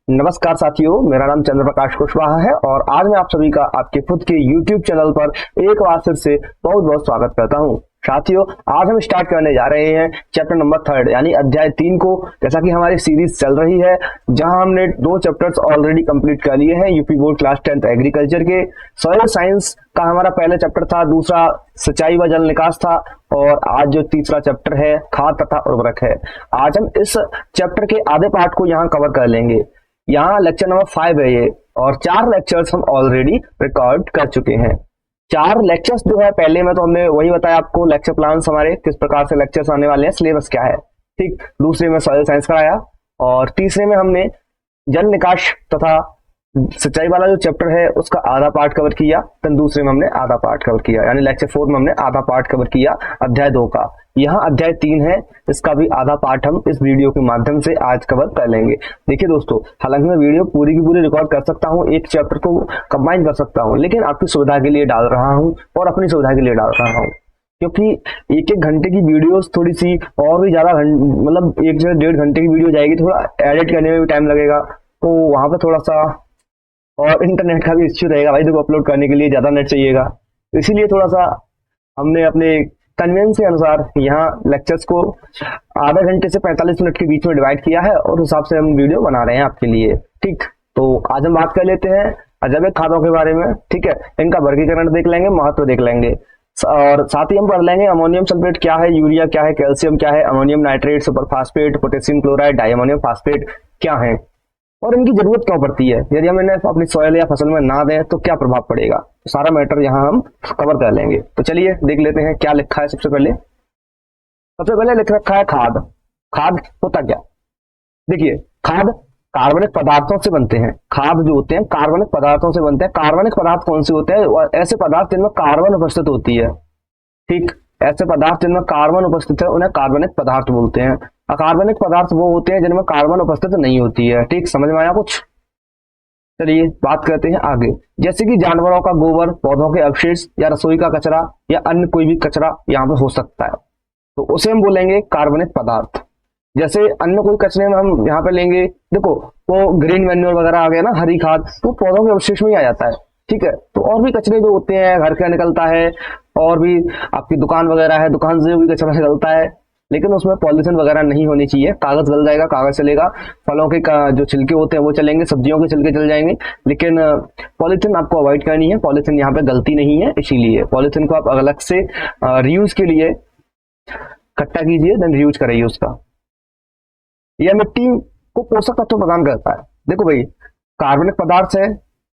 नमस्कार साथियों, मेरा नाम चंद्र प्रकाश कुशवाहा है और आज मैं आप सभी का आपके खुद के YouTube चैनल पर एक बार फिर से बहुत बहुत स्वागत करता हूं। साथियों, आज हम स्टार्ट करने जा रहे हैं चैप्टर नंबर 3 यानी अध्याय 3 को। जैसा कि हमारी सीरीज चल रही है जहां हमने 2 चैप्टर्स ऑलरेडी कंप्लीट कर लिए हैं UP board class 10th agriculture के। सॉइल साइंस का हमारा पहला चैप्टर था, दूसरा सिंचाई व जल निकास था और आज जो तीसरा चैप्टर है खाद तथा उर्वरक है। आज हम इस चैप्टर के आधे पार्ट को यहाँ कवर कर लेंगे। यहाँ लेक्चर नंबर 5 है ये और 4 लेक्चर्स हम ऑलरेडी रिकॉर्ड कर चुके हैं। 4 लेक्चर्स जो है पहले में तो हमने वही बताया आपको लेक्चर प्लान्स हमारे किस प्रकार से लेक्चर्स आने वाले हैं, सिलेबस क्या है, ठीक। दूसरे में सॉइल साइंस कराया और तीसरे में हमने जल निकास तथा सिंचाई वाला जो चैप्टर है उसका आधा पार्ट कवर किया। फिर दूसरे में हमने आधा पार्ट कवर किया यानी लेक्चर 4 में हमने आधा पार्ट कवर किया अध्याय 2 का। यहाँ अध्याय 3 है, इसका भी आधा पार्ट हम इस वीडियो के माध्यम से आज कवर कर लेंगे। देखिए दोस्तों, हालांकि मैं वीडियो पूरी की पूरी रिकॉर्ड कर सकता हूँ, एक चैप्टर को कंबाइन कर सकता हूँ, लेकिन आपकी सुविधा के लिए डाल रहा हूँ और अपनी सुविधा के लिए डाल रहा हूँ, क्योंकि 1-1 घंटे की वीडियोस थोड़ी सी और भी ज्यादा मतलब 1 से 1.5 घंटे की वीडियो जाएगी, थोड़ा एडिट करने में भी टाइम लगेगा, तो वहां पर थोड़ा सा और इंटरनेट का भी इश्यू रहेगा भाई, देखो अपलोड करने के लिए ज्यादा नेट चाहिएगा, इसीलिए थोड़ा सा हमने अपने कन्वेंस के अनुसार यहाँ लेक्चर्स को आधे घंटे से 45 मिनट के बीच में डिवाइड किया है और उस हिसाब से हम वीडियो बना रहे हैं आपके लिए, ठीक। तो आज हम बात कर लेते हैं अजैविक खादों के बारे में, ठीक है। इनका वर्गीकरण देख लेंगे, महत्व देख लेंगे और साथ ही हम पढ़ लेंगे अमोनियम सल्फेट क्या है, यूरिया क्या है, कैल्शियम क्या है, ammonium nitrate, super phosphate, potassium chloride, diammonium phosphate क्या है और इनकी जरूरत क्यों पड़ती है। यदि हम इन्हें अपनी सॉइल या फसल में ना दें तो क्या प्रभाव पड़ेगा, तो सारा मैटर यहाँ हम कवर कर लेंगे। तो चलिए देख लेते हैं क्या लिखा है। सबसे पहले लिख रखा है खाद। खाद होता क्या, देखिए खाद कार्बनिक पदार्थों से बनते हैं। खाद जो होते हैं कार्बनिक पदार्थों से बनते हैं। कार्बनिक पदार्थ कौन से होते हैं, ऐसे पदार्थ जिनमें कार्बन उपस्थित होती है, ठीक। ऐसे पदार्थ जिनमें कार्बन उपस्थित है उन्हें कार्बनिक पदार्थ बोलते हैं। अकार्बनिक पदार्थ वो होते हैं जिनमें कार्बन उपस्थित नहीं होती है, ठीक। समझ में आया कुछ। चलिए बात करते हैं आगे। जैसे कि जानवरों का गोबर, पौधों के अवशेष या रसोई का कचरा या अन्य कोई भी कचरा यहाँ पे हो सकता है, तो उसे हम बोलेंगे कार्बनिक पदार्थ। जैसे अन्य कोई कचरे में हम यहाँ पे लेंगे, देखो वो ग्रीन मैन्योर वगैरह आ गया ना, हरी खाद, तो पौधों के अवशेष में ही आ जाता है, ठीक है। तो और भी कचरे जो होते हैं, घर का निकलता है और भी आपकी दुकान वगैरह है, दुकान से भी कचरा निकलता है, लेकिन उसमें पॉलिथीन वगैरह नहीं होनी चाहिए। कागज गल जाएगा, कागज चलेगा, फलों के जो छिलके होते हैं वो चलेंगे, सब्जियों के छिलके चल जाएंगे, लेकिन पॉलिथीन आपको अवॉइड करनी है। पॉलिथीन यहाँ पे गलती नहीं है, इसीलिए पॉलिथीन को आप अलग से रीयूज के लिए इकट्ठा कीजिए, देन रीयूज करिए उसका। यह मिट्टी को पोषक तत्व प्रदान करता है। देखो भाई, कार्बनिक पदार्थ है,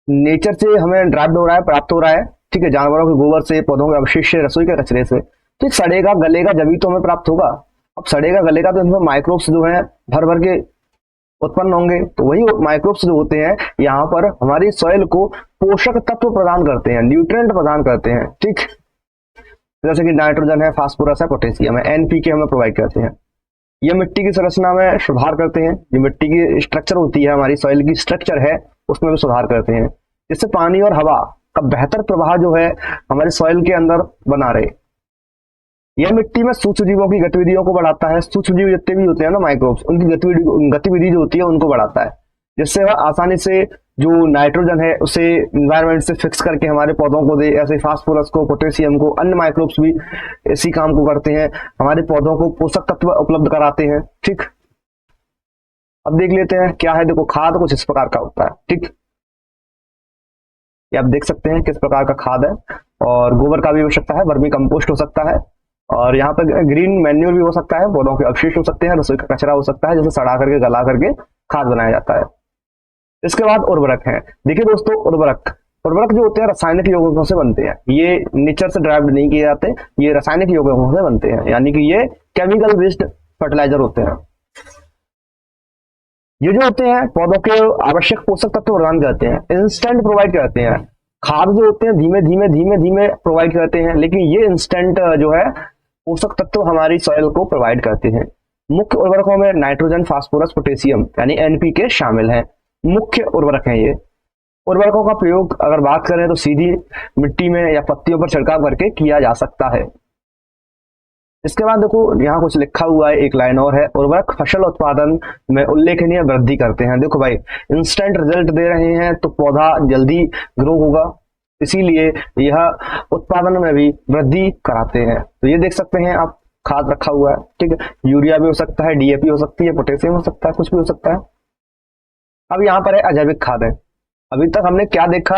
नेचर से हमें ड्राइव हो रहा है, प्राप्त हो रहा है, ठीक है, जानवरों के गोबर से, पौधों के अवशेष से, रसोई के कचरे से, तो सड़ेगा गलेगा जब तो हमें प्राप्त होगा। अब सड़ेगा गलेगा तो इसमें माइक्रोब्स जो हैं भर भर के उत्पन्न होंगे, तो वही माइक्रोब्स जो होते हैं यहाँ पर हमारी सॉइल को पोषक तत्व प्रदान करते हैं, न्यूट्रिएंट प्रदान करते हैं, ठीक। जैसे कि नाइट्रोजन है, फास्फोरस है, पोटेशियम है, एनपीके हमें प्रोवाइड करते हैं। ये मिट्टी की संरचना में सुधार करते हैं, जो मिट्टी की स्ट्रक्चर होती है, हमारी सॉइल की स्ट्रक्चर है, उसमें भी सुधार करते हैं, जिससे पानी और हवा का बेहतर प्रवाह जो है हमारे सॉइल के अंदर बना रहे। यह मिट्टी में सूक्ष्म जीवों की गतिविधियों को बढ़ाता है। सूक्ष्म जीव जितने भी होते हैं ना, माइक्रोब्स, उनकी गतिविधि जो होती है उनको बढ़ाता है, जिससे वह आसानी से जो नाइट्रोजन है उसे एनवायरनमेंट से फिक्स करके हमारे पौधों को दे। ऐसे फास्फोरस को, पोटेशियम को, अन्य माइक्रोब्स भी इसी काम को करते हैं, हमारे पौधों को पोषक तत्व उपलब्ध कराते हैं, ठीक। अब देख लेते हैं क्या है। देखो खाद कुछ इस प्रकार का होता है, ठीक। ये आप देख सकते हैं किस प्रकार का खाद है, और गोबर का भी हो सकता है, वर्मी कंपोस्ट हो सकता है, और यहाँ पे ग्रीन मैन्योर भी हो सकता है, पौधों के अवशेष हो सकते हैं, रसोई का कचरा हो सकता है, जैसे सड़ा करके गला करके खाद बनाया जाता है। इसके बाद उर्वरक है। देखिए दोस्तों, उर्वरक जो होते हैं रासायनिक यौगिकों से बनते हैं। ये नेचर से ड्राइव नहीं किए जाते, ये रासायनिक यौगिकों से बनते हैं, यानी कि ये केमिकल बेस्ड फर्टिलाइजर होते हैं। ये जो होते हैं पौधों के आवश्यक पोषक तत्व प्रदान करते हैं, इंस्टेंट प्रोवाइड करते हैं। खाद जो होते हैं धीमे धीमे प्रोवाइड करते हैं, लेकिन ये इंस्टेंट जो है पोषक तत्व हमारी सॉइल को प्रोवाइड करते हैं। मुख्य उर्वरकों में नाइट्रोजन, फास्फोरस, पोटेशियम यानी एनपीके शामिल हैं। मुख्य उर्वरक हैं ये। उर्वरकों का प्रयोग अगर बात करें तो सीधी मिट्टी में या पत्तियों पर छिड़काव करके किया जा सकता है। इसके बाद देखो यहाँ कुछ लिखा हुआ है, एक लाइन और है, उर्वरक फसल उत्पादन में उल्लेखनीय वृद्धि करते हैं। देखो भाई, इंस्टेंट रिजल्ट दे रहे हैं तो पौधा जल्दी ग्रो होगा, इसीलिए यह उत्पादन में भी वृद्धि कराते हैं। तो ये देख सकते हैं आप, खाद रखा हुआ है, ठीक है, यूरिया भी हो सकता है, डीएपी हो सकती है, पोटेशियम हो सकता है, कुछ भी हो सकता है। अब यहाँ पर है अजैविक खादें। अभी तक हमने क्या देखा,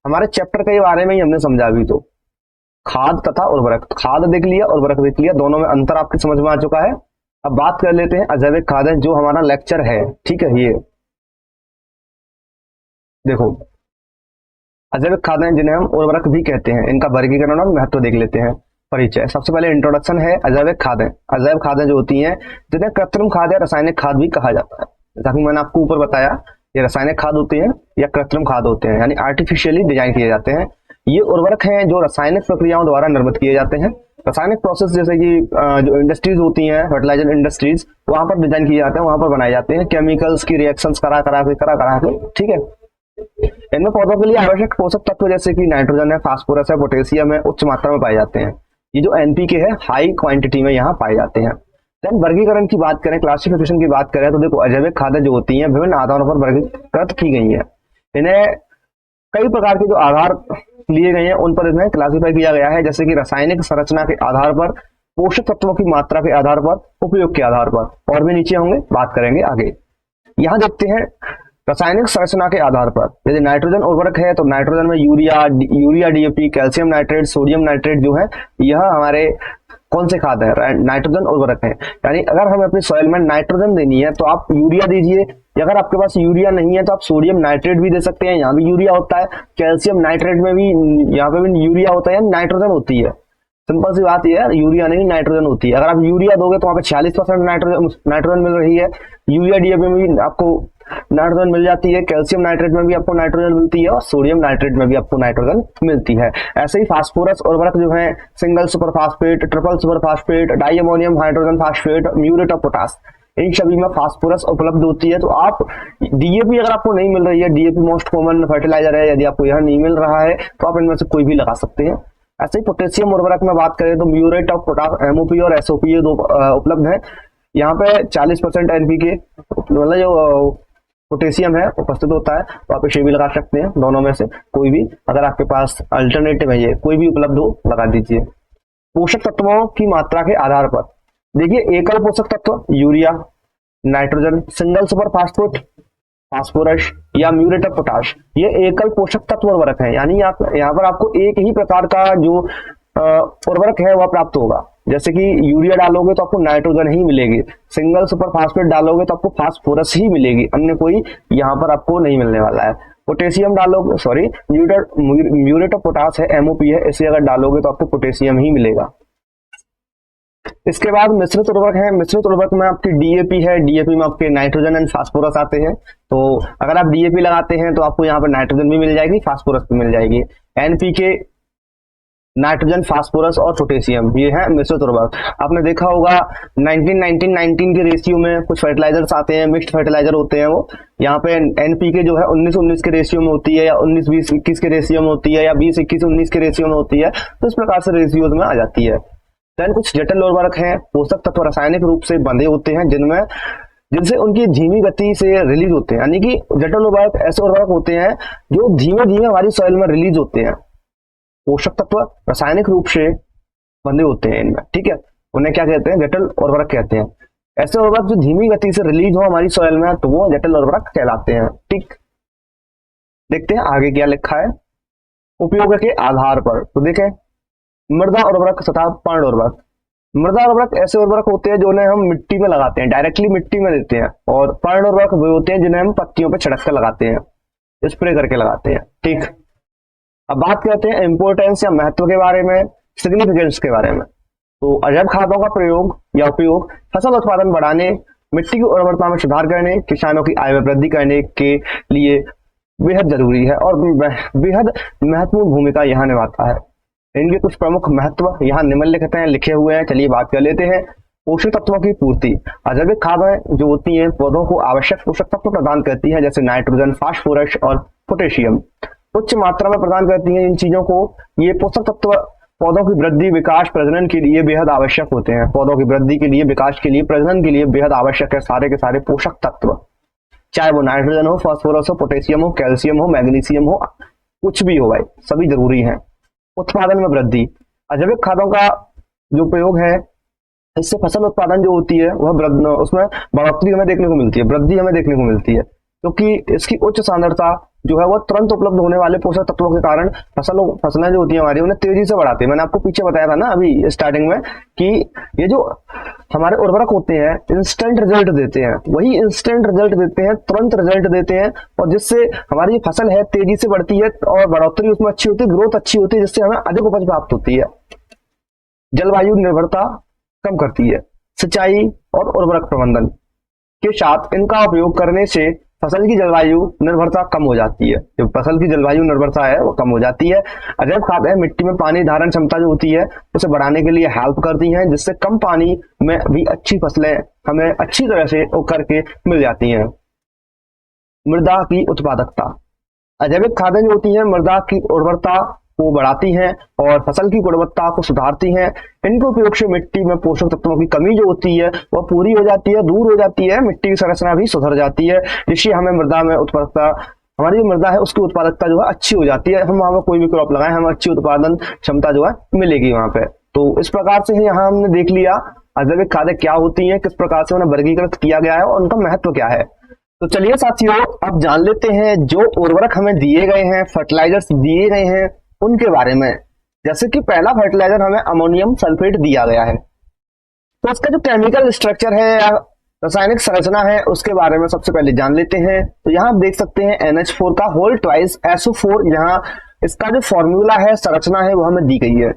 हमारे चैप्टर के बारे में ही हमने समझा। अभी तो खाद तथा उर्वरक, खाद देख लिया, उर्वरक देख लिया, दोनों में अंतर आपकी समझ में आ चुका है। अब बात कर लेते हैं अजैविक खादें, जो हमारा लेक्चर है, ठीक है। ये देखो, अजैविक खादें जिन्हें हम उर्वरक भी कहते हैं, इनका वर्गीकरण और महत्व देख लेते हैं। परिचय, सबसे पहले इंट्रोडक्शन है। अजैविक खादें, अजैव खादें जो होती हैं, जिन्हें कृत्रिम खाद या रासायनिक खाद भी कहा जाता है। जैसा कि मैंने आपको ऊपर बताया, ये रासायनिक खाद होते हैं या कृत्रिम खाद होते हैं, यानी आर्टिफिशियली डिजाइन किए जाते हैं। ये उर्वरक हैं जो रासायनिक प्रक्रियाओं द्वारा निर्मित किए जाते हैं। रासायनिक प्रोसेस जैसे कि जो इंडस्ट्रीज होती हैं, फर्टिलाइजर इंडस्ट्रीज, वहां पर डिजाइन किए जाते हैं, वहां पर बनाए जाते हैं, केमिकल्स की रिएक्शंस करा करा के, ठीक है। इनमें पौधों के लिए आवश्यक पोषक तत्व जैसे कि नाइट्रोजन है, फास्फोरस है, पोटेशियम है, उच्च मात्रा में पाए जाते हैं। ये जो एनपीके है, हाई क्वांटिटी में यहाँ पाए जाते हैं। देन वर्गीकरण की बात करें, क्लासिफिकेशन की बात करें, तो देखो अजैविक खादें जो होती हैं विभिन्न आधारों पर वर्गीकृत की गई है। इन्हें कई प्रकार के जो आधार लिए गए हैं उन पर इन्हें क्लासिफाई किया गया है, जैसे कि रासायनिक संरचना के आधार पर, पोषक तत्वों की मात्रा के आधार पर, उपयोग के आधार पर, और भी नीचे होंगे, बात करेंगे आगे। यहाँ देखते हैं रासायनिक संरचना के आधार पर, यदि नाइट्रोजन उर्वरक है तो नाइट्रोजन में urea DAP, calcium nitrate, sodium nitrate जो है, यह हमारे कौन से खाद है, नाइट्रोजन उर्वरक है। यानी अगर हमें अपनी सॉइल में नाइट्रोजन देनी है तो आप यूरिया दीजिए, या अगर आपके पास यूरिया नहीं है तो आप सोडियम नाइट्रेट भी दे सकते हैं, यहाँ भी यूरिया होता है। कैल्शियम नाइट्रेट में भी, यहाँ पे भी यूरिया होता है, नाइट्रोजन होती है। सिंपल सी बात यह है, यूरिया नहीं नाइट्रोजन होती है। अगर आप यूरिया दोगे तो वहाँ पे 46% नाइट्रोजन मिल रही है, यूरिया डीएपी में भी आपको नाइट्रोजन मिल जाती है, कैल्शियम नाइट्रेट में भी आपको नाइट्रोजन मिलती है, और सोडियम नाइट्रेट में भी आपको नाइट्रोजन मिलती है। ऐसे ही फास्फोरस उर्वरक जो है, single super phosphate, triple super phosphate, di ammonium hydrogen phosphate, muriate of potash, इन सभी में फास्फोरस उपलब्ध होती है। तो आप डीएपी अगर आपको नहीं मिल रही है, डीएपी मोस्ट कॉमन फर्टिलाइजर है, यदि आपको यह नहीं मिल रहा है तो आप इनमें से कोई भी लगा सकते हैं। ऐसे ही पोटेशियम उर्वरक में बात करें तो म्यूरेट ऑफ पोटाश, एमओपी और एसओपी, ये दो उपलब्ध है। यहाँ पे 40% एनपीके, मतलब जो पोटेशियम है उपस्थित होता है, तो आप इसे भी लगा सकते हैं। दोनों में से कोई भी, अगर आपके पास अल्टरनेटिव है, ये कोई भी उपलब्ध हो, लगा दीजिए। पोषक तत्वों की मात्रा के आधार पर देखिए, एकल पोषक तत्व urea, nitrogen, single super phosphate, phosphorus या म्यूरेट ऑफ पोटाश, ये एकल पोषक तत्व उर्वरक है। यानी यहाँ पर आपको एक ही प्रकार का जो उर्वरक है वह प्राप्त होगा। जैसे कि यूरिया डालोगे तो आपको नाइट्रोजन ही मिलेगी, सिंगल सुपर फास्फेट डालोगे तो आपको फास्फोरस ही मिलेगी, अन्य कोई यहाँ पर आपको नहीं मिलने वाला है। पोटेशियम डालोगे, सॉरी म्यूरेट ऑफ पोटाश है, एमओपी है, इसे अगर डालोगे तो आपको पोटेशियम ही मिलेगा। इसके बाद मिश्रित उर्वरक है। मिश्रित उर्वरक में आपकी डीएपी है, डीएपी में आपके नाइट्रोजन एंड फास्फोरस आते हैं। तो अगर आप डीएपी लगाते हैं तो आपको यहाँ पर नाइट्रोजन भी मिल जाएगी, फास्फोरस भी मिल जाएगी। एनपीके, नाइट्रोजन, फास्फोरस और पोटेशियम, ये है मिश्रित उर्वरक। आपने देखा होगा 19-19-19 के रेशियो में कुछ फर्टिलाइजर्स आते हैं, मिक्स्ड फर्टिलाइजर होते हैं वो। यहाँ पे एनपीके जो है 19-19 के रेशियो में होती है, या 19-20-21 के रेशियो में होती है, या 20-21-19 के रेशियो में होती है। तो इस प्रकार से रेशियोज में आ जाती है। देन कुछ जटिल उर्वरक हैं, पोषक तत्व रासायनिक रूप से बंधे होते हैं, जिनसे उनकी धीमी गति से रिलीज होते हैं। यानी कि जटिल उर्वरक ऐसे उर्वरक होते हैं जो धीमे धीमे हमारी सॉइल में रिलीज होते हैं। पोषक तत्व रासायनिक रूप से बंधे होते हैं इनमें, ठीक है, उन्हें क्या कहते हैं, जटिल उर्वरक कहते हैं। ऐसे उर्वरक जो धीमी गति से रिलीज हो हमारी सॉइल में, तो वो जटिल उर्वरक कहलाते हैं। ठीक, देखते हैं आगे क्या लिखा है। उपयोग के आधार पर तो देखें, मृदा उर्वरक तथा पर्ण उर्वरक। मृदा उर्वरक ऐसे उर्वरक होते हैं जो उन्हें हम मिट्टी में लगाते हैं, डायरेक्टली मिट्टी में देते हैं, और पर्ण उर्वरक वे होते हैं जिन्हें हम पत्तियों पर छिड़क कर लगाते हैं, स्प्रे करके लगाते हैं। ठीक, अब बात करते हैं इंपोर्टेंस या महत्व के बारे में, सिग्निफिकेंस के बारे में। तो अजैव खादों का प्रयोग या उपयोग फसल उत्पादन बढ़ाने, मिट्टी की उर्वरता में सुधार करने, किसानों की आय में वृद्धि करने के लिए बेहद जरूरी है और बेहद महत्वपूर्ण भूमिका यहाँ निभाता है। इनके कुछ प्रमुख महत्व यहाँ निम्नलिखित हैं, लिखे हुए हैं। चलिए बात कर लेते हैं। पोषक तत्वों की पूर्ति। अजैविक खादें जो होती हैं पौधों को आवश्यक पोषक तत्व प्रदान करती हैं, जैसे नाइट्रोजन, फास्फोरस और पोटेशियम। उच्च मात्रा में प्रदान करती हैं इन चीजों को। ये पोषक तत्व पौधों की वृद्धि, विकास, प्रजनन के लिए बेहद आवश्यक होते हैं। पौधों की वृद्धि के लिए, विकास के लिए, प्रजनन के लिए बेहद आवश्यक है सारे के सारे पोषक तत्व, चाहे वो नाइट्रोजन हो, फास्फोरस हो, पोटेशियम हो, कैल्शियम हो, मैग्नीशियम हो, कुछ भी हो भाई, सभी जरूरी है। उत्पादन में वृद्धि, अजैविक खादों का जो प्रयोग है इससे फसल उत्पादन जो होती है वह उसमें बढ़ोतरी हमें देखने को मिलती है, वृद्धि हमें देखने को मिलती है, क्योंकि इसकी उच्च सांद्रता जो है वो तुरंत उपलब्ध होने वाले पोषक तत्वों के कारण फसलें जो होती है हमारी उन्हें तेजी से बढ़ाती है। मैंने आपको पीछे बताया था ना अभी स्टार्टिंग में कि ये जो हमारे उर्वरक होते हैं इंस्टेंट रिजल्ट देते हैं, वही इंस्टेंट रिजल्ट देते हैं, तुरंत रिजल्ट देते हैं, और जिससे हमारी फसल है तेजी से बढ़ती है और बढ़ोतरी उसमें अच्छी होती है, ग्रोथ अच्छी होती है, जिससे हमें अधिक उपज प्राप्त होती है। जलवायु निर्भरता कम करती है। सिंचाई और उर्वरक प्रबंधन के साथ इनका उपयोग करने से फसल की जलवायु निर्भरता कम हो जाती है। जो फसल की जलवायु निर्भरता है वो कम हो जाती है। अजैविक खाद है मिट्टी में पानी धारण क्षमता जो होती है उसे बढ़ाने के लिए हेल्प करती हैं, जिससे कम पानी में भी अच्छी फसलें हमें अच्छी तरह से करके मिल जाती हैं। मृदा की उत्पादकता, अजैविक खादें जो होती हैं मृदा की उर्वरता को बढ़ाती हैं और फसल की गुणवत्ता को सुधारती हैं। इनके उपयोग से मिट्टी में पोषक तत्वों की कमी जो होती है वह पूरी हो जाती है, दूर हो जाती है, मिट्टी की संरचना भी सुधर जाती है, जिससे हमें मृदा में उत्पादकता, हमारी जो मृदा है उसकी उत्पादकता जो है अच्छी हो जाती है। हम वहां पर कोई भी क्रॉप लगाएं हमें अच्छी उत्पादन क्षमता जो है मिलेगी वहां पे। तो इस प्रकार से यहाँ हमने देख लिया अजैविक खादें क्या होती हैं, किस प्रकार से उन्हें वर्गीकृत किया गया है और उनका महत्व क्या है। तो चलिए साथियों अब जान लेते हैं जो उर्वरक हमें दिए गए हैं, फर्टिलाइजर्स दिए गए हैं उनके बारे में। जैसे कि पहला फर्टिलाइजर हमें अमोनियम सल्फेट दिया गया है, तो उसका जो केमिकल स्ट्रक्चर है या रासायनिक संरचना है उसके बारे में सबसे पहले जान लेते हैं। तो यहाँ आप देख सकते हैं NH4 का होल ट्वाइस SO4, यहाँ इसका जो फॉर्मूला है, संरचना है वो हमें दी गई है।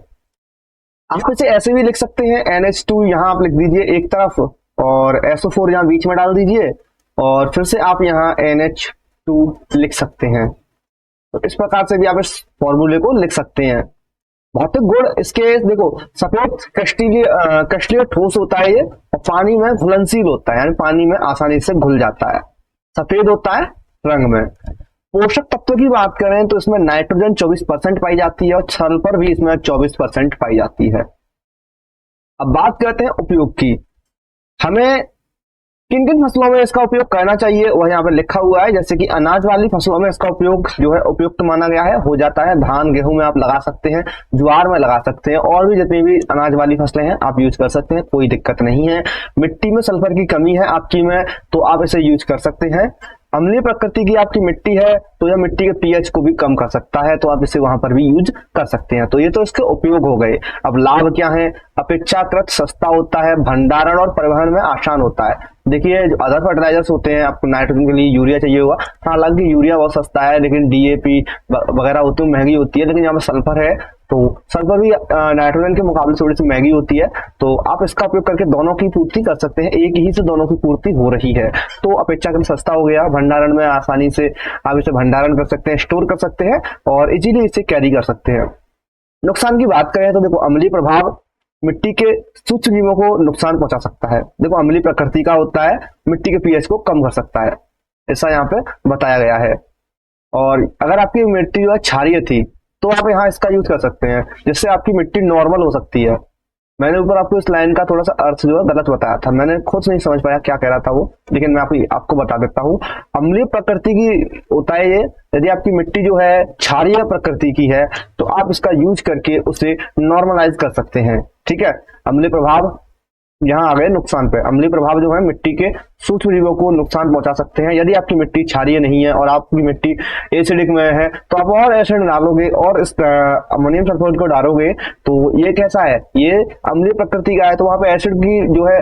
आप इसे ऐसे भी लिख सकते हैं, NH2 यहाँ आप लिख दीजिए एक तरफ और SO4 यहाँ बीच में डाल दीजिए और फिर से आप यहाँ NH2 लिख सकते हैं। तो इस प्रकार से भी आप इस फॉर्मूले को लिख सकते हैं। भौतिक गुण इसके देखो, सफेद क्रिस्टलीय ठोस होता है ये और पानी में घुलनशील होता है, यानी पानी में आसानी से घुल जाता है, सफेद होता है रंग में। पोषक तत्व की बात करें तो इसमें नाइट्रोजन 24% पाई जाती है और सल्फर भी इसमें 24% पाई जाती है। अब बात करते हैं उपयोग की, हमें किन किन फसलों में इसका उपयोग करना चाहिए वह यहाँ पे लिखा हुआ है। जैसे कि अनाज वाली फसलों में इसका उपयोग जो है उपयुक्त माना गया है, हो जाता है। धान गेहूं में आप लगा सकते हैं, ज्वार में लगा सकते हैं, और भी जितनी भी अनाज वाली फसलें हैं आप यूज कर सकते हैं, कोई दिक्कत नहीं है। मिट्टी में सल्फर की कमी है आपकी में तो आप इसे यूज कर सकते हैं। अम्लीय प्रकृति की आपकी मिट्टी है तो यह मिट्टी के पीएच को भी कम कर सकता है, तो आप इसे वहां पर भी यूज कर सकते हैं। तो ये तो इसके उपयोग हो गए। अब लाभ क्या है, अपेक्षाकृत सस्ता होता है, भंडारण और परिवहन में आसान होता है। देखिए जो अदर फर्टिलाइजर्स होते हैं, आपको नाइट्रोजन के लिए यूरिया चाहिए होगा, हालांकि यूरिया बहुत सस्ता है, लेकिन DAP वगैरह होती है महंगी होती है, लेकिन यहाँ पे सल्फर है तो सल्फर भी नाइट्रोजन के मुकाबले थोड़ी सी महंगी होती है, तो आप इसका उपयोग करके दोनों की पूर्ति कर सकते हैं, एक ही से दोनों की पूर्ति हो रही है। तो अपेक्षाकृत सस्ता हो गया, भंडारण में आसानी से आप इसे भंडारण कर सकते हैं, स्टोर कर सकते हैं और इजीली इसे कैरी कर सकते हैं। नुकसान की बात करें तो देखो, अम्लीय प्रभाव मिट्टी के सूक्ष्म जीवों को नुकसान पहुंचा सकता है। देखो अम्लीय प्रकृति का होता है, मिट्टी के पीएच को कम कर सकता है, ऐसा यहाँ पे बताया गया है। और अगर आपकी मिट्टी जो है क्षारीय थी तो आप यहाँ इसका यूज कर सकते हैं, जिससे आपकी मिट्टी नॉर्मल हो सकती है। मैंने ऊपर आपको इस लाइन का थोड़ा सा अर्थ जो है गलत बताया था, मैंने खुद नहीं समझ पाया क्या कह रहा था वो, लेकिन मैं आपको बता देता हूँ। अम्लीय प्रकृति की होता है ये, यदि आपकी मिट्टी जो है क्षारीय प्रकृति की है तो आप इसका यूज करके उसे नॉर्मलाइज कर सकते हैं। ठीक है, अम्लीय प्रभाव यहाँ आ गए नुकसान पे। अम्लीय प्रभाव जो है मिट्टी के सूक्ष्म जीवों को नुकसान पहुंचा सकते हैं। यदि आपकी मिट्टी क्षारीय नहीं है और आपकी मिट्टी एसिडिक में है तो आप और एसिड डालोगे और इस अमोनियम सल्फेट को डालोगे तो ये कैसा है, ये अम्लीय प्रकृति का है, तो वहां पे एसिड की जो है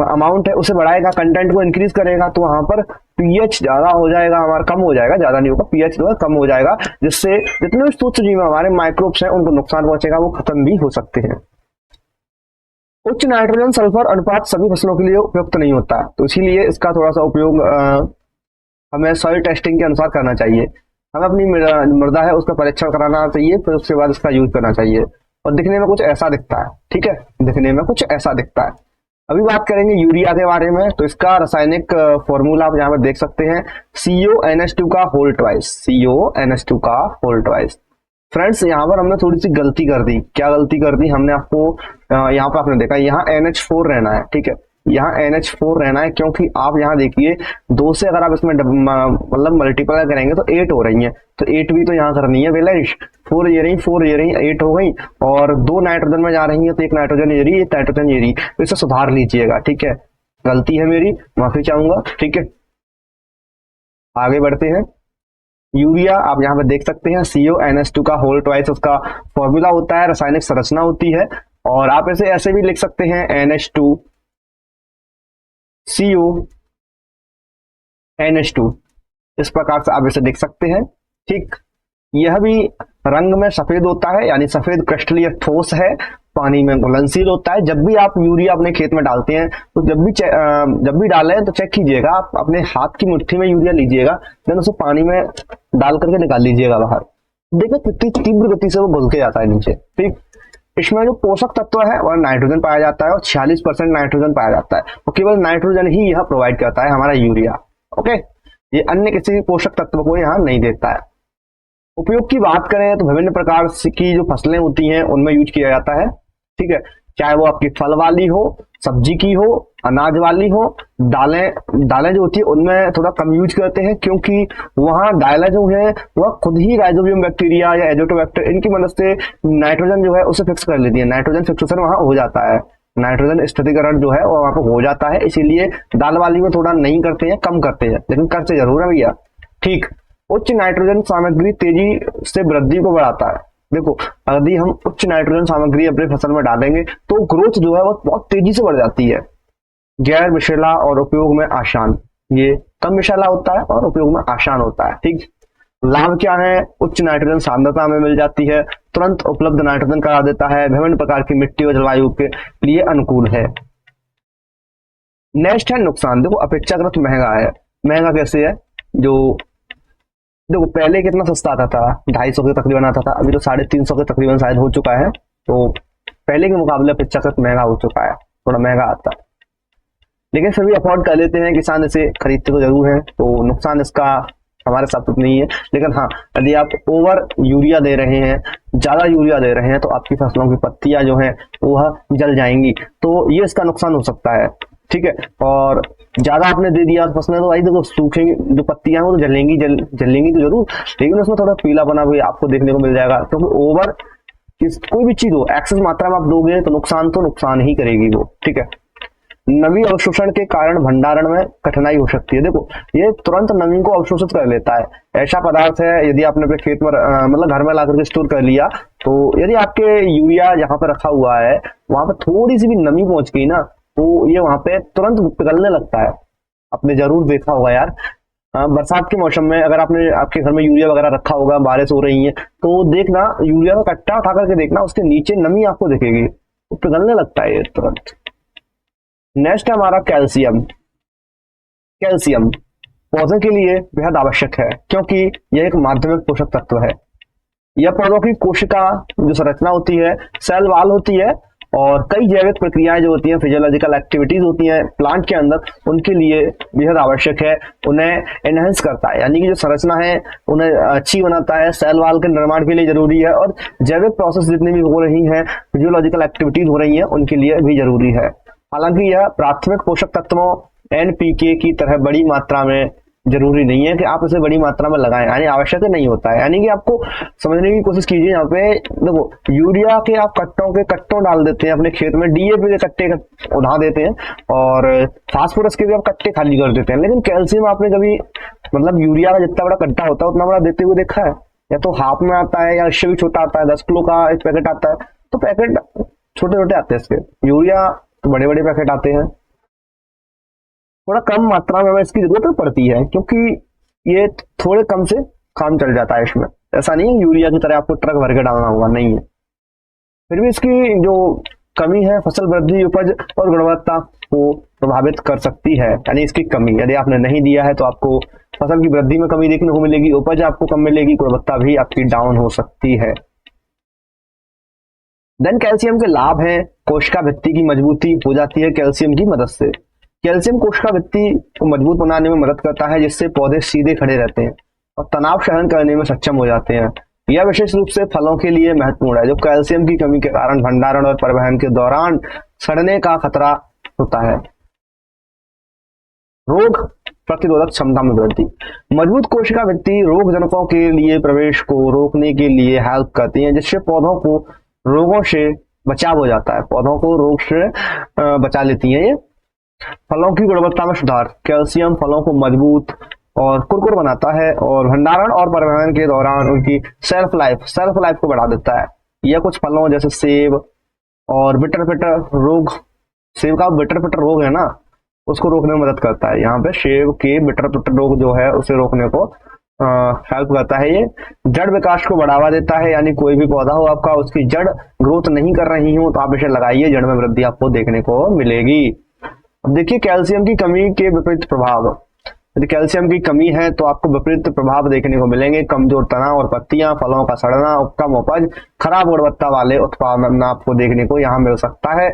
अमाउंट है उसे बढ़ाएगा, कंटेंट को इंक्रीज करेगा, तो वहां पर पीएच ज्यादा हो जाएगा, हमारा कम हो जाएगा, ज्यादा नहीं होगा, पीएच जो है कम हो जाएगा, जिससे जितने भी सूक्ष्म जीव हमारे माइक्रोब्स हैं उनको नुकसान पहुंचेगा, वो खत्म भी हो सकते हैं। उच्च नाइट्रोजन सल्फर अनुपात सभी फसलों के लिए उपयुक्त नहीं होता, तो इसीलिए इसका थोड़ा सा उपयोग हमें सॉइल टेस्टिंग के अनुसार करना चाहिए। हमें अपनी मृदा है उसका परीक्षण कराना चाहिए, फिर उसके बाद इसका यूज करना चाहिए। और दिखने में कुछ ऐसा दिखता है, ठीक है, दिखने में कुछ ऐसा दिखता है। अभी बात करेंगे यूरिया के बारे में, तो इसका रासायनिक फॉर्मूला आप यहाँ पर देख सकते हैं, CONH2 का होल ट्वाइस, CONH2 का होल ट्वाइस। फ्रेंड्स यहाँ पर हमने थोड़ी सी गलती कर दी। क्या गलती कर दी हमने? आपको यहाँ पर आपने देखा यहाँ NH4 रहना है, ठीक है, यहाँ NH4 रहना है, क्योंकि आप यहाँ देखिए 2 से अगर आप इसमें मतलब मल्टीप्लाई करेंगे तो 8 हो रही है, तो 8 भी तो यहाँ करनी है बैलेंस। 4 ये रही, 4 ये रही, 8 हो गई, और 2 नाइट्रोजन में जा रही है, तो एक नाइट्रोजन ये रही, एक नाइट्रोजन ये रही, तो इसे सुधार लीजिएगा, ठीक है, गलती है मेरी, माफी चाहूंगा, ठीक है। आगे बढ़ते हैं। यूरिया आप यहाँ पे देख सकते हैं CONH2 का होल ट्वाइस उसका फॉर्मूला होता है, रासायनिक संरचना होती है, और आप इसे ऐसे भी लिख सकते हैं NH2 CONH2, इस प्रकार से आप इसे देख सकते हैं, ठीक। यह भी रंग में सफेद होता है, यानी सफेद क्रिस्टलीय ठोस है, पानी में घुलनशील होता है। जब भी आप यूरिया अपने खेत में डालते हैं तो जब भी डालें तो चेक कीजिएगा, आप अपने हाथ की मुट्ठी में यूरिया लीजिएगा, देन उसे पानी में डाल करके निकाल लीजिएगा बाहर, देखिए कितनी तीव्र गति से वो घुल के जाता है नीचे, ठीक। इसमें जो पोषक तत्व है वह नाइट्रोजन पाया जाता है, और 46% नाइट्रोजन पाया जाता है, और केवल नाइट्रोजन ही यह प्रोवाइड करता है हमारा यूरिया, ओके। ये अन्य किसी भी पोषक तत्व को यहाँ नहीं देता है। उपयोग की बात करें तो विभिन्न प्रकार की जो फसलें होती हैं उनमें यूज किया जाता है, ठीक है, चाहे वो आपकी फल वाली हो, सब्जी की हो, अनाज वाली हो। दालें जो होती है उनमें थोड़ा कम यूज करते हैं, क्योंकि वहां दालें जो है वह खुद ही राइजोबियम बैक्टीरिया या एजोटोबैक्टर इनकी मदद से नाइट्रोजन जो है उसे फिक्स कर लेती है, नाइट्रोजन फिक्सेशन वहां हो जाता है, नाइट्रोजन स्थिरीकरण जो है वो वहां पर हो जाता है, इसीलिए दाल वाली में थोड़ा नहीं करते हैं, कम करते हैं, लेकिन करते जरूर है भैया, ठीक। उच्च नाइट्रोजन सामग्री तेजी से वृद्धि को बढ़ाता है। देखो, यदि हम उच्च नाइट्रोजन सामग्री अपने फसल में डालेंगे तो ग्रोथ जो है वो बहुत तेजी से बढ़ जाती है। गैर विषैला और उपयोग में आसान, ये कम विषैला होता है और उपयोग में आसान होता है, ठीक। लाभ क्या है? उच्च नाइट्रोजन सांद्रता में मिल जाती है, तुरंत उपलब्ध नाइट्रोजन करा देता है, विभिन्न प्रकार की मिट्टी और जलवायु के लिए अनुकूल है। नेक्स्ट है नुकसान। देखो, अपेक्षाकृत महंगा है। महंगा कैसे है? जो देखो, पहले कितना सस्ता आता था, 250 के तकरीबन आता था, अभी तो 350 के तकरीबन शायद हो चुका है, तो पहले के मुकाबले अपेक्षाकृत महंगा हो चुका है, थोड़ा महंगा आता है, लेकिन फिर भी अफोर्ड कर लेते हैं किसान, इसे खरीदते तो जरूर है, तो नुकसान इसका हमारे साथ तो नहीं है। लेकिन हाँ, यदि आप ओवर यूरिया दे रहे हैं, ज्यादा यूरिया दे रहे हैं, तो आपकी फसलों की पत्तियां जो है वह जल जाएंगी, तो ये इसका नुकसान हो सकता है, ठीक है। और ज्यादा आपने दे दिया फसलें तो भाई देखो सूखेंगी, जो पत्तियां वो तो जलेंगी तो जरूर, लेकिन उसमें थोड़ा पीलापना भी आपको देखने को मिल जाएगा, क्योंकि ओवर कोई भी चीज हो एक्सेस मात्रा में आप दोगे तो नुकसान ही करेगी वो, ठीक है। नमी अवशोषण के कारण भंडारण में कठिनाई हो सकती है। देखो, ये तुरंत नमी को अवशोषित कर लेता है। ऐसा पदार्थ है, यदि आपने अपने खेत में मतलब घर में ला करके स्टोर कर लिया, तो यदि आपके यूरिया जहां पर रखा हुआ है वहां पर थोड़ी सी भी नमी पहुंच गई ना, तो ये वहां पे तुरंत पिघलने लगता है। आपने जरूर देखा होगा यार, बरसात के मौसम में अगर आपने आपके घर में यूरिया वगैरह रखा होगा, बारिश हो रही है, तो देखना यूरिया का कट्टा उठा करके देखना, उसके नीचे नमी आपको दिखेगी, वो पिघलने लगता है तुरंत। नेक्स्ट है हमारा कैल्शियम। कैल्शियम पौधे के लिए बेहद आवश्यक है, क्योंकि यह एक माध्यमिक पोषक तत्व है। यह पौधों की कोशिका जो संरचना होती है, सेल वाल होती है, और कई जैविक प्रक्रियाएं जो होती हैं, फिजियोलॉजिकल एक्टिविटीज होती हैं प्लांट के अंदर, उनके लिए बेहद आवश्यक है। उन्हें एनहेंस करता है, यानी कि जो संरचना है उन्हें अच्छी बनाता है, सेल वाल के निर्माण के लिए जरूरी है, और जैविक प्रोसेस जितनी भी हो रही हैं, फिजियोलॉजिकल एक्टिविटीज हो रही हैं, उनके लिए भी जरूरी है। हालांकि यह प्राथमिक पोषक तत्वों NPK की तरह बड़ी मात्रा में जरूरी नहीं है कि आप इसे बड़ी मात्रा में लगाएं, यानी आवश्यक नहीं होता है। यानी कि आपको समझने की कोशिश कीजिए, यहाँ पे देखो, यूरिया के आप कट्टों डाल देते हैं अपने खेत में, DAP के कट्टे उड़ा देते हैं, और फास्फोरस के भी आप कट्टे खाली कर देते हैं, लेकिन कैल्शियम आपने कभी मतलब यूरिया का जितना बड़ा कट्टा होता है उतना बड़ा देते हुए देखा है? या तो हाफ में आता है, या इससे भी छोटा आता है, 10 किलो का एक पैकेट आता है, तो पैकेट छोटे छोटे आते हैं इसके, यूरिया तो बड़े बड़े पैकेट आते हैं। थोड़ा कम मात्रा में हमें इसकी जरूरत पड़ती है, क्योंकि ये थोड़े कम से काम चल जाता है इसमें, ऐसा नहीं है यूरिया की तरह आपको ट्रक भर के डालना होगा, नहीं है। फिर भी इसकी जो कमी है फसल वृद्धि, उपज और गुणवत्ता को प्रभावित कर सकती है, यानी इसकी कमी यदि आपने नहीं दिया है तो आपको फसल की वृद्धि में कमी देखने को मिलेगी, उपज आपको कम मिलेगी, गुणवत्ता भी आपकी डाउन हो सकती है। देन कैल्शियम के लाभ हैं, कोशिका भित्ति की मजबूती हो जाती है कैल्शियम की मदद से। कैल्शियम कोशिका भित्ति को मजबूत बनाने में मदद करता है, जिससे पौधे सीधे खड़े रहते हैं और तनाव सहन करने में सक्षम हो जाते हैं। यह विशेष रूप से फलों के लिए महत्वपूर्ण है, जो कैल्शियम की कमी के कारण भंडारण और परिवहन के दौरान सड़ने का खतरा होता है। रोग प्रतिरोधक क्षमता में वृद्धि। मजबूत कोशिका भित्ति रोग जनकों के लिए प्रवेश को रोकने के लिए हेल्प करती है, जिससे पौधों को रोगों से बचाव हो जाता है, पौधों को रोग से बचा लेती है ये। फलों की गुणवत्ता में सुधार। कैल्शियम फलों को मजबूत और कुरकुर बनाता है और भंडारण और परिवहन के दौरान उनकी सेल्फ लाइफ को बढ़ा देता है। यह कुछ फलों जैसे सेब और बिटर रोग, सेब का बिटर रोग है ना, उसको रोकने में मदद करता है। यहाँ पे सेब के बिटर रोग जो है उसे रोकने को हेल्प करता है। ये जड़ विकास को बढ़ावा देता है, यानी कोई भी पौधा हो आपका, उसकी जड़ ग्रोथ नहीं कर रही हो तो आप इसे लगाइए, जड़ में वृद्धि आपको देखने को मिलेगी। अब देखिए कैल्शियम की कमी के विपरीत प्रभाव। यदि कैल्शियम की कमी है तो आपको विपरीत प्रभाव देखने को मिलेंगे। कमजोर तना और पत्तियां, फलों का सड़ना, कम उपज, खराब गुणवत्ता वाले उत्पादन आपको देखने को यहाँ मिल सकता है।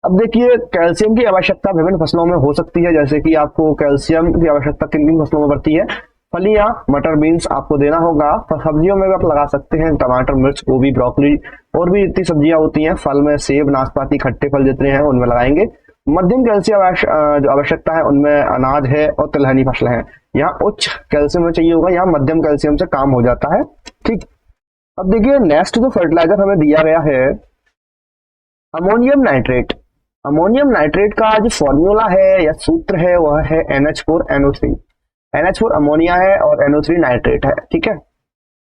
अब देखिए कैल्शियम की आवश्यकता विभिन्न फसलों में हो सकती है, जैसे कि आपको कैल्शियम की आवश्यकता किन किन फसलों में पड़ती है। फलियां, मटर, बीन्स आपको देना होगा। सब्जियों में भी आप लगा सकते हैं, टमाटर, मिर्च, गोभी, ब्रोकली और भी जितनी सब्जियां होती हैं। फल में सेब, नाशपाती, खट्टे फल जितने हैं उनमें लगाएंगे। मध्यम कैल्शियम जो आवश्यकता है उनमें अनाज है और तिलहनी फसल है। यहाँ उच्च कैल्शियम में चाहिए होगा, यहाँ मध्यम कैल्शियम से काम हो जाता है। ठीक, अब देखिए नेक्स्ट जो फर्टिलाइजर हमें दिया गया है अमोनियम नाइट्रेट। अमोनियम नाइट्रेट का जो फॉर्मूला है या सूत्र है वह है NH4NO3। NH4 अमोनिया है और NO3 नाइट्रेट है। ठीक है,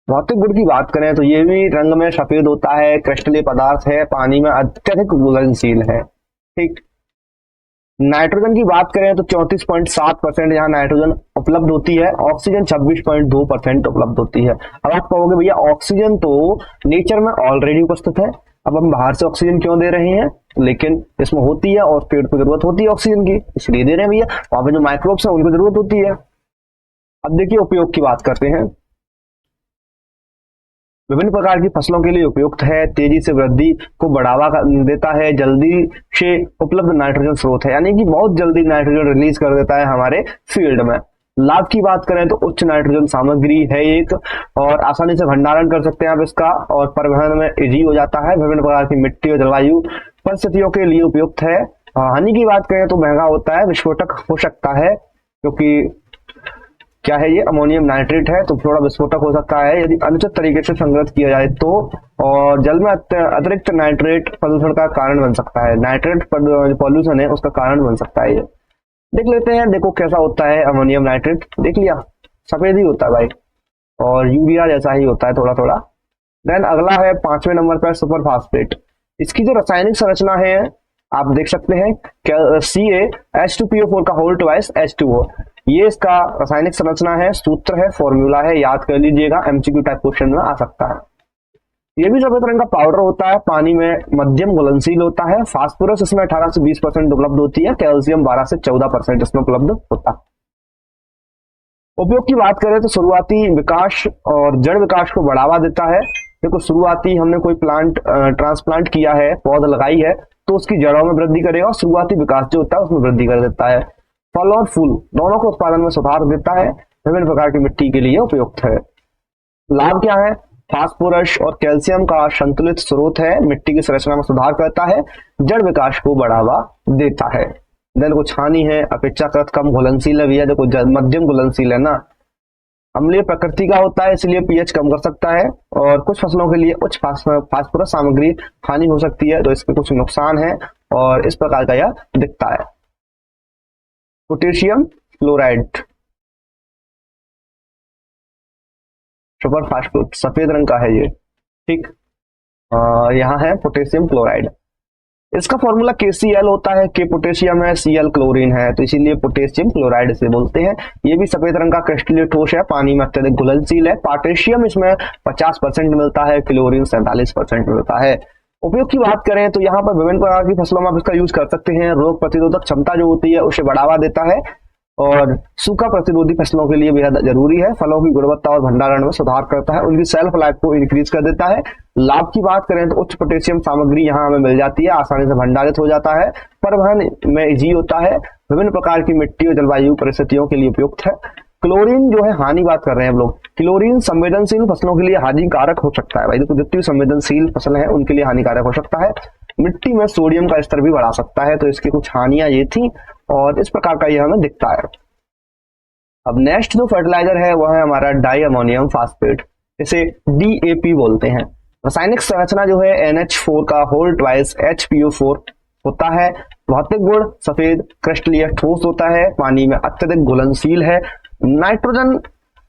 भौतिक गुण की बात करें तो ये भी रंग में सफेद होता है, क्रिस्टलीय पदार्थ है, पानी में अत्यधिक घुलनशील है। ठीक, नाइट्रोजन की बात करें तो 34.7% यहाँ नाइट्रोजन उपलब्ध होती है, ऑक्सीजन 26.2% उपलब्ध होती है। अब आप कहोगे भैया ऑक्सीजन तो नेचर में ऑलरेडी उपस्थित है, अब हम बाहर से ऑक्सीजन क्यों दे रहे हैं, लेकिन इसमें होती है और पेड़ को जरूरत होती है ऑक्सीजन की, इसलिए दे रहे हैं भैया। वहां पे जो माइक्रोब्स है उनको जरूरत होती है। अब देखिए उपयोग की बात करते हैं। विभिन्न प्रकार की फसलों के लिए उपयुक्त है, तेजी से वृद्धि को बढ़ावा देता है, जल्दी से उपलब्ध नाइट्रोजन स्रोत है, यानी कि बहुत जल्दी नाइट्रोजन रिलीज कर देता है हमारे फील्ड में। लाभ की बात करें तो उच्च नाइट्रोजन सामग्री है एक, और आसानी से भंडारण कर सकते हैं आप इसका, और परिवहन में इजी हो जाता है। विभिन्न प्रकार की मिट्टी और जलवायु परिस्थितियों के लिए उपयुक्त है। हानि की बात करें तो महंगा होता है, विस्फोटक हो सकता है, क्योंकि क्या है ये अमोनियम नाइट्रेट है तो थोड़ा विस्फोटक हो सकता है यदि अनुचित तरीके से संग्रहित किया जाए तो, और जल में अतिरिक्त नाइट्रेट प्रदूषण का कारण बन सकता है। नाइट्रेट पॉल्यूशन है उसका कारण बन सकता है ये। देख लेते हैं, देखो कैसा होता है अमोनियम नाइट्रेट। देख लिया, सफेद ही होता है भाई, और यूरिया जैसा ही होता है थोड़ा थोड़ा। देन अगला है 5वें नंबर पर सुपर फास्फेट। इसकी जो रासायनिक संरचना है आप देख सकते हैं, CaH2PO4 का होल ट्वाइस H2O, ये इसका रासायनिक संरचना है, सूत्र है, फॉर्मूला है, याद कर लीजिएगा, MCQ टाइप क्वेश्चन में आ सकता है। ये भी सफेद रंग का पाउडर होता है, पानी में मध्यम घुलनशील होता है। फास्फोरस इसमें 18 से 20% उपलब्ध होती है, कैल्शियम 12 से 14% इसमें उपलब्ध होता है। उपयोग की बात करें तो शुरुआती विकास और जड़ विकास को बढ़ावा देता है। देखो शुरुआती हमने कोई प्लांट ट्रांसप्लांट किया है, पौध लगाई है, तो उसकी जड़ों में वृद्धि करेगा और शुरुआती विकास जो होता है उसमें वृद्धि कर देता है। फल और फूल दोनों को उत्पादन में सुधार देता है, विभिन्न प्रकार की मिट्टी के लिए उपयुक्त है। लाभ क्या है, फास्फोरस और कैल्शियम का संतुलित स्रोत है, मिट्टी की संरचना में सुधार करता है, जड़ विकास को बढ़ावा देता है। देन कुछ हानि है, अपेक्षाकृत कम घुलनशील है भैया, देखो मध्यम घुलनशील है ना, अम्लीय प्रकृति का होता है इसलिए पीएच कम कर सकता है, और कुछ फसलों के लिए उच्च फास्फोरस सामग्री हानि हो सकती है, तो इसके कुछ नुकसान है और इस प्रकार का यह दिखता है। पोटेशियम क्लोराइड सुपर फास्फेट सफेद रंग का है ये। ठीक, यहाँ है पोटेशियम क्लोराइड, इसका फॉर्मूला KCl होता है, K पोटेशियम है, Cl क्लोरीन है, तो इसीलिए पोटेशियम क्लोराइड से बोलते हैं। ये भी सफेद रंग का क्रिस्टलीय ठोस है, पानी में अत्यधिक घुलनशील है। पोटेशियम इसमें 50% मिलता है, क्लोरीन 47% मिलता है। उपयोग की बात करें तो यहाँ पर विभिन्न प्रकार की फसलों में आप इसका यूज कर सकते हैं। रोग प्रतिरोधक क्षमता जो होती है उसे बढ़ावा देता है, और सूखा प्रतिरोधी फसलों के लिए बेहद जरूरी है। फलों की गुणवत्ता और भंडारण में सुधार करता है, उनकी सेल्फ लाइफ को इंक्रीज कर देता है। लाभ की बात करें तो उच्च पोटेशियम सामग्री यहाँ हमें मिल जाती है, आसानी से भंडारित हो जाता है, परिवहन में इजी होता है, विभिन्न प्रकार की मिट्टी और जलवायु परिस्थितियों के लिए उपयुक्त है। क्लोरीन जो है हानि बात कर रहे हैं हम लोग, क्लोरीन संवेदनशील फसलों के लिए हानिकारक हो सकता है। भाई देखो जितनी संवेदनशील फसल है उनके लिए हानिकारक हो सकता है। मिट्टी में सोडियम का स्तर भी बढ़ा सकता है। तो इसकी कुछ हानियां ये थी और इस प्रकार का ये हमें दिखता है। अब नेक्स्ट जो फर्टिलाइजर है वह है हमारा डाई अमोनियम फास्फेट, इसे DAP बोलते हैं। रासायनिक संरचना जो है NH4 का होल ट्वाइस HPO4 होता है। भौतिक गुण सफेद क्रिस्टलीय ठोस होता है, पानी में अत्यधिक घुलनशील है। नाइट्रोजन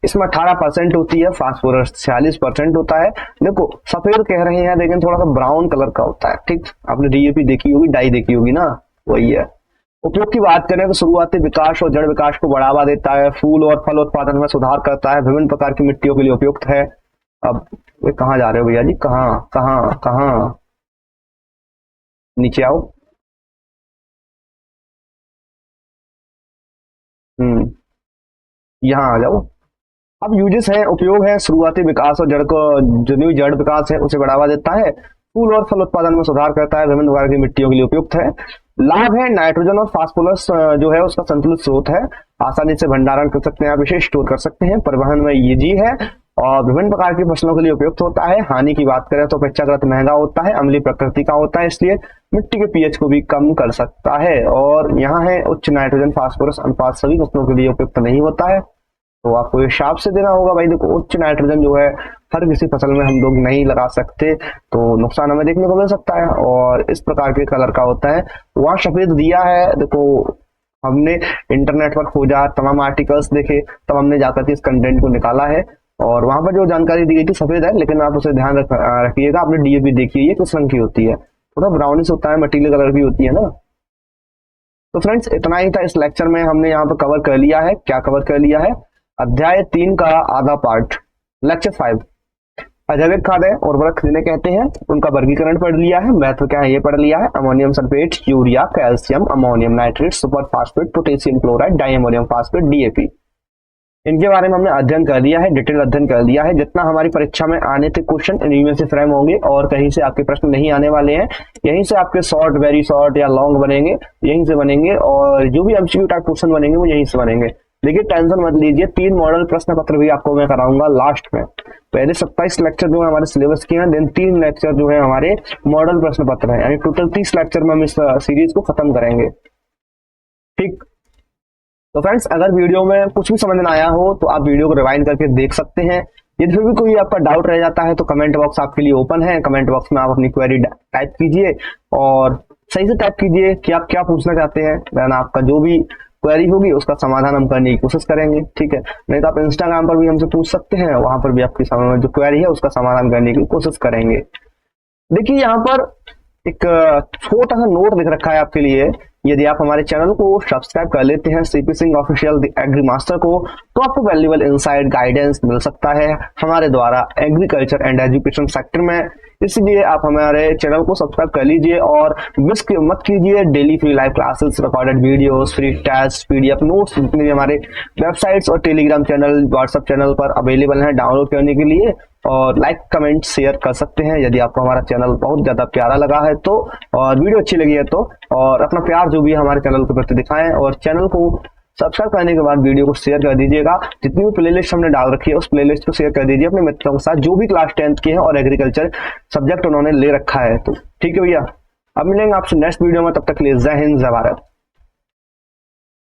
इसमें 18% होती है, फास्फोरस 46% होता है। देखो सफेद कह रहे हैं लेकिन थोड़ा सा ब्राउन कलर का होता है। ठीक, आपने DAP देखी होगी, डाई देखी होगी ना, वही है। उपयोग की बात करें तो शुरुआती विकास और जड़ विकास को बढ़ावा देता है, फूल और फल उत्पादन में सुधार करता है, विभिन्न प्रकार की मिट्टियों के लिए उपयुक्त है। अब वे कहाँ जा रहे हो भैया जी, कहाँ कहाँ कहाँ, नीचे आओ। यहाँ आ जाओ। अब यूजेस है, उपयोग है, शुरुआती विकास और जड़ को जो न्यू जड़ विकास है उसे बढ़ावा देता है, फूल और फल उत्पादन में सुधार करता है, विभिन्न प्रकार की मिट्टियों के लिए उपयुक्त है। लाभ है, नाइट्रोजन और फास्फोरस जो है उसका संतुलित स्रोत है, आसानी से भंडारण कर सकते हैं आप, इसे स्टोर कर सकते हैं, परिवहन में इजी है और विभिन्न प्रकार की फसलों के लिए उपयुक्त होता है। हानि की बात करें तो अपेक्षाकृत महंगा होता है, अम्लीय प्रकृति का होता है, इसलिए मिट्टी के पीएच को भी कम कर सकता है। और यहाँ है उच्च नाइट्रोजन फास्फोरस अनुपात सभी फसलों के लिए उपयुक्त नहीं होता है, तो आपको हिसाब से देना होगा। भाई देखो उच्च नाइट्रोजन जो है हर किसी फसल में हम लोग नहीं लगा सकते, तो नुकसान हमें देखने को मिल सकता है। और इस प्रकार के कलर का होता है, वहाँ सफेद दिया है। देखो हमने इंटरनेट पर खोजा, तमाम आर्टिकल्स देखे, तब हमने जाकर के इस कंटेंट को निकाला है और वहां पर जो जानकारी दी गई थी सफेद है, लेकिन आप उसे ध्यान रखिएगा। आपने DAP देखिए ये किस रंग की होती है, थोड़ा ब्राउनिश होता है, मटीले कलर की होती है ना। तो फ्रेंड्स इतना ही था इस लेक्चर में, हमने यहाँ पर कवर कर लिया है। क्या कवर कर लिया है? अध्याय 3 का आधा पार्ट, लेक्चर 5 अजैविक खादें उर्वरक जिन्हें कहते हैं उनका वर्गीकरण पढ़ लिया है, महत्व क्या है ये पढ़ लिया है। Ammonium sulphate, urea, calcium, ammonium nitrate, super phosphate, potassium chloride, di ammonium phosphate, DAP, इनके बारे में हमने अध्ययन कर लिया है, डिटेल अध्ययन कर लिया है। जितना हमारी परीक्षा में आने थे क्वेश्चन इन्हीं में से फ्रेम होंगे और कहीं से आपके प्रश्न नहीं आने वाले हैं। यहीं से आपके शॉर्ट, वेरी शॉर्ट या लॉन्ग बनेंगे, यहीं से बनेंगे और जो भी MCQ टाइप क्वेश्चन बनेंगे वो यहीं से बनेंगे। देखिए टेंशन मत लीजिए, 3 मॉडल प्रश्न पत्र भी आपको मैं कराऊंगा लास्ट में। पहले 27 लेक्चर जो है हमारे सिलेबस के हैं, देन 3 लेक्चर जो है हमारे मॉडल प्रश्न पत्र है, यानी टोटल 30 लेक्चर में हम इस सीरीज को खत्म करेंगे। ठीक, तो फ्रेंड्स अगर वीडियो में कुछ भी समझ में आया हो तो आप वीडियो को रिवाइंड करके देख सकते हैं। यदि फिर भी कोई आपका डाउट रह जाता है तो कमेंट बॉक्स आपके लिए ओपन है, कमेंट बॉक्स में आप अपनी क्वेरी टाइप कीजिए और सही से टाइप कीजिए कि आप क्या पूछना चाहते हैं, देन आपका जो भी क्वेरी होगी उसका समाधान हम करने की कोशिश करेंगे। ठीक है, नहीं तो आप इंस्टाग्राम पर भी हमसे पूछ सकते हैं, वहां पर भी आपकी जो क्वेरी है उसका समाधान करने की कोशिश करेंगे। देखिए यहाँ पर एक छोटा सा नोट लिख रखा है आपके लिए, यदि आप हमारे चैनल को सब्सक्राइब कर लेते हैं CP Singh official agri master को, तो आपको वैल्यूएबल इनसाइट गाइडेंस मिल सकता है हमारे द्वारा एग्रीकल्चर एंड एजुकेशन सेक्टर में। इसलिए आप हमारे चैनल को सब्सक्राइब कर लीजिए और मिस मत कीजिए daily free live classes, recorded videos, free test, PDF notes जितने भी हमारे वेबसाइट्स और टेलीग्राम चैनल, व्हाट्सएप चैनल पर अवेलेबल हैं डाउनलोड करने के लिए। और लाइक, कमेंट, शेयर कर सकते हैं यदि आपको हमारा चैनल बहुत ज्यादा प्यारा लगा है तो, और वीडियो अच्छी लगी है तो, और अपना प्यार जो भी हमारे चैनल के प्रति दिखाएं और चैनल को सब्सक्राइब करने के बाद वीडियो को शेयर कर दीजिएगा। जितनी भी प्लेलिस्ट हमने डाल रखी है उस प्लेलिस्ट को शेयर कर दीजिए अपने मित्रों के साथ जो भी क्लास 10th के हैं और एग्रीकल्चर सब्जेक्ट उन्होंने ले रखा है। तो ठीक है भैया, अब मिलेंगे आपसे नेक्स्ट वीडियो में, तब तक के लिए जय हिंद, जय भारत।